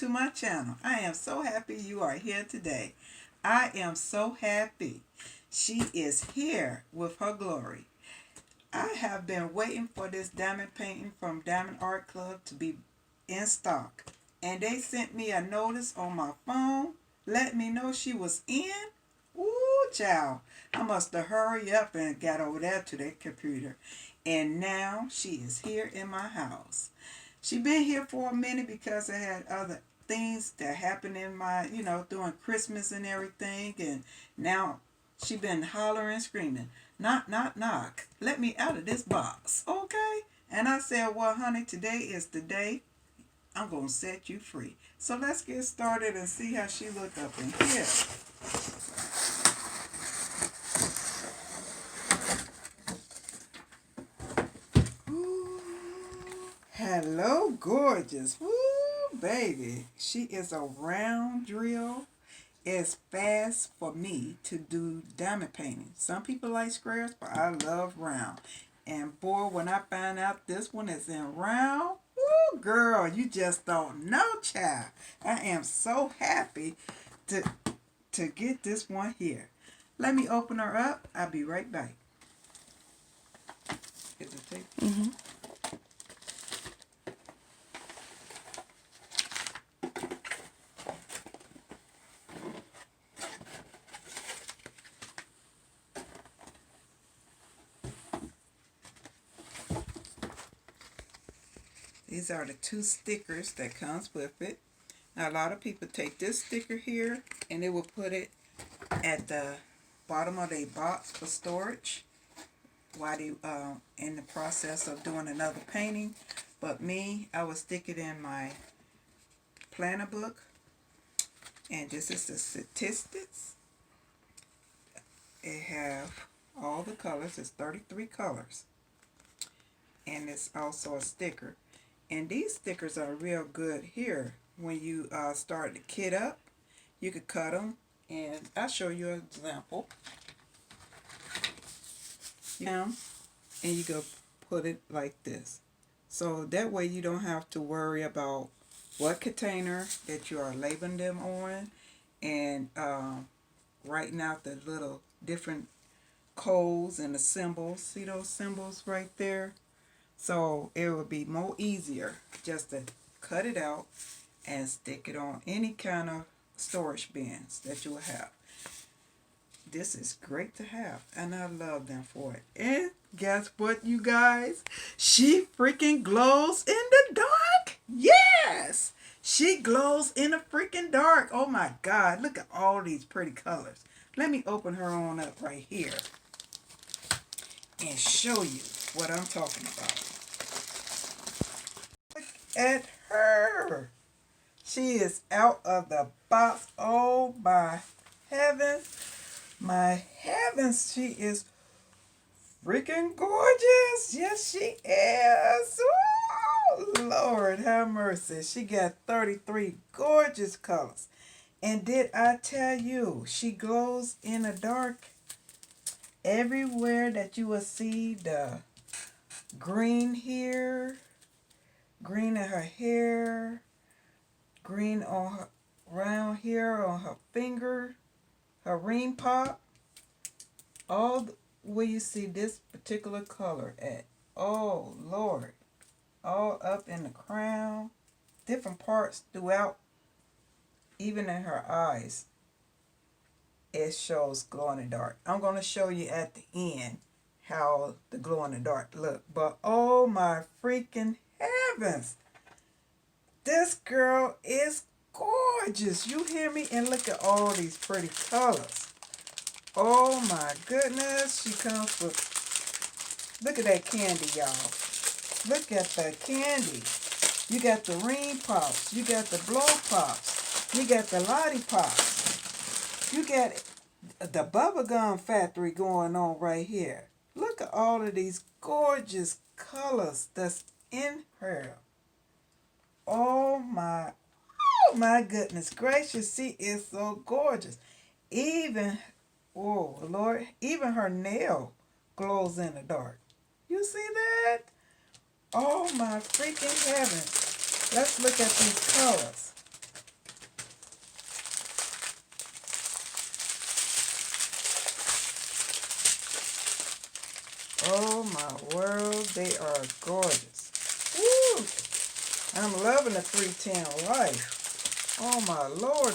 to my channel. I am so happy you are here today. I am so happy. She is here with her glory. I have been waiting for this diamond painting from Diamond Art Club to be in stock. And they sent me a notice on my phone, let me know she was in. Ooh, child. I must have hurried up and got over there to that computer. And now she is here in my house. She been here for a minute because I had other things that happened in my, during Christmas and everything. And now she been hollering, screaming, knock, knock, knock. Let me out of this box, okay? And I said, well, honey, today is the day I'm going to set you free. So let's get started and see how she look up in here. Hello, gorgeous. Woo, baby. She is a round drill. It's fast for me to do diamond painting. Some people like squares, but I love round. And boy, when I find out this one is in round, woo, girl, you just don't know, child. I am so happy to get this one here. Let me open her up. I'll be right back. Is it tape? Mm-hmm. These are the 2 stickers that comes with it. Now, a lot of people take this sticker here and they will put it at the bottom of their box for storage while they in the process of doing another painting. But me, I will stick it in my planner book. And this is the statistics. It have all the colors. It's 33 colors. And it's also a sticker. And these stickers are real good here. When you start the kit up, you could cut them. And I'll show you an example. And you go put it like this. So that way you don't have to worry about what container that you are labeling them on. And writing out the little different codes and the symbols. See those symbols right there? So it would be more easier just to cut it out and stick it on any kind of storage bins that you will have. This is great to have, and I love them for it. And guess what, you guys? She freaking glows in the dark. Yes! She glows in the freaking dark. Oh my God, look at all these pretty colors. Let me open her on up right here and show you what I'm talking about. At her. She is out of the box. Oh my heavens. My heavens. She is freaking gorgeous. Yes, she is. Oh, Lord have mercy. She got 33 gorgeous colors. And did I tell you, she glows in the dark. Everywhere that you will see the green here, green in her hair, green on her, around here on her finger, her ring pop, all where you see this particular color at. Oh Lord, all up in the crown, different parts throughout, even in her eyes. It shows glow in the dark. I'm going to show you at the end how the glow in the dark look. But oh my freaking heavens. This girl is gorgeous. You hear me? And look at all these pretty colors. Oh my goodness. She comes with, look at that candy, y'all. Look at the candy. You got the ring pops. You got the blow pops. You got the lollipops. You got the bubblegum factory going on right here. Look at all of these gorgeous colors that's in her. Oh my goodness gracious. She is so gorgeous. Even, oh Lord, even her nail glows in the dark. You see that? Oh my freaking heavens. Let's look at these colors. Oh my world, they are gorgeous. Woo! I'm loving the 310 life. Oh my Lord,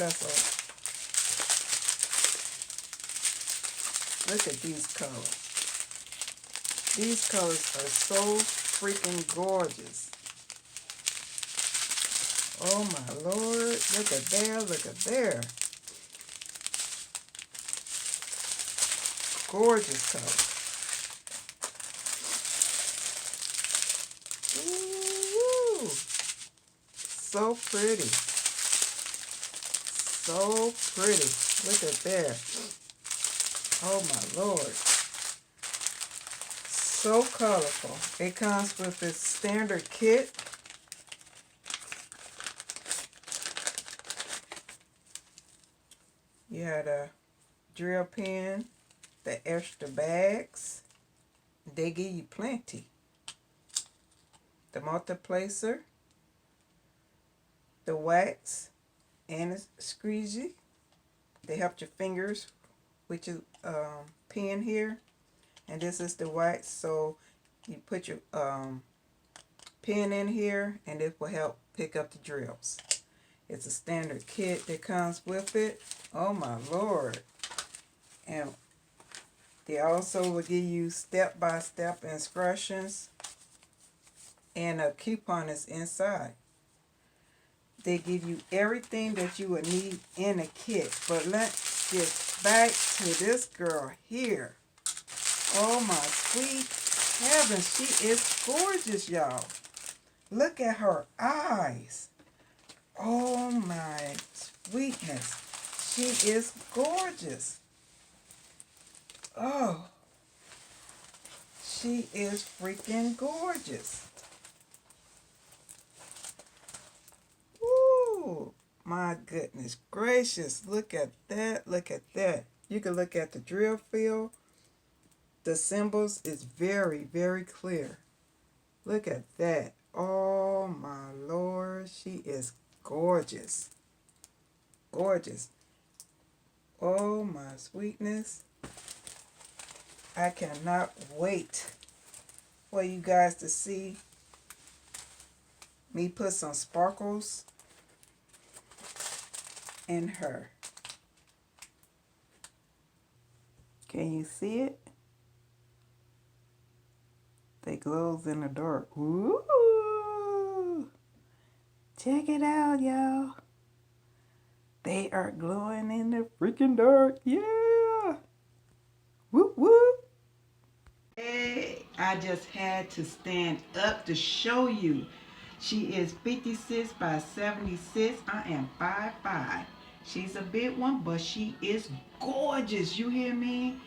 look at these colors. These colors are so freaking gorgeous. Oh my Lord, look at there, look at there. Gorgeous color. Ooh, so pretty. So pretty. Look at there. Oh my Lord. So colorful. It comes with its standard kit. You had a drill pen, the extra bags. They give you plenty. The multiplacer, the wax, and the squeegee. They help your fingers with your pen here. And this is the wax, so you put your pen in here and it will help pick up the drills. It's a standard kit that comes with it. Oh my Lord. And they also will give you step-by-step instructions, and a coupon is inside. They give you everything that you would need in a kit. But let's get back to this girl here. Oh my sweet heavens, she is gorgeous, y'all. Look at her eyes. Oh my sweetness. She is gorgeous. Oh, she is freaking gorgeous. Woo! My goodness gracious. Look at that. Look at that. You can look at the drill field. The symbols is very, very clear. Look at that. Oh my Lord. She is gorgeous. Gorgeous. Oh my sweetness. I cannot wait for you guys to see me put some sparkles in her. Can you see it? They glows in the dark. Ooh! Check it out, y'all. They are glowing in the freaking dark. Yeah! Whoop whoop! Hey, I just had to stand up to show you. She is 56 by 76. I am 5'5". She's a big one, but she is gorgeous. You hear me?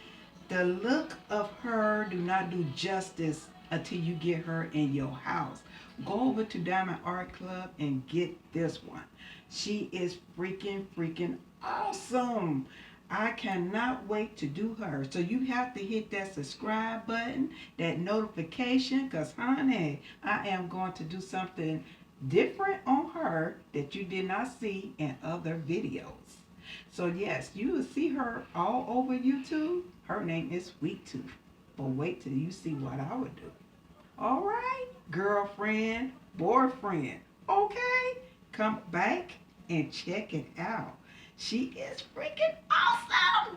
The look of her do not do justice until you get her in your house. Go over to Diamond Art Club and get this one. She is freaking awesome. I cannot wait to do her. So you have to hit that subscribe button, that notification, because honey, I am going to do something different on her that you did not see in other videos. So yes, you will see her all over YouTube. Her name is Sweet Tooth. But wait till you see what I would do. All right, girlfriend, boyfriend. Okay, come back and check it out. She is freaking awesome.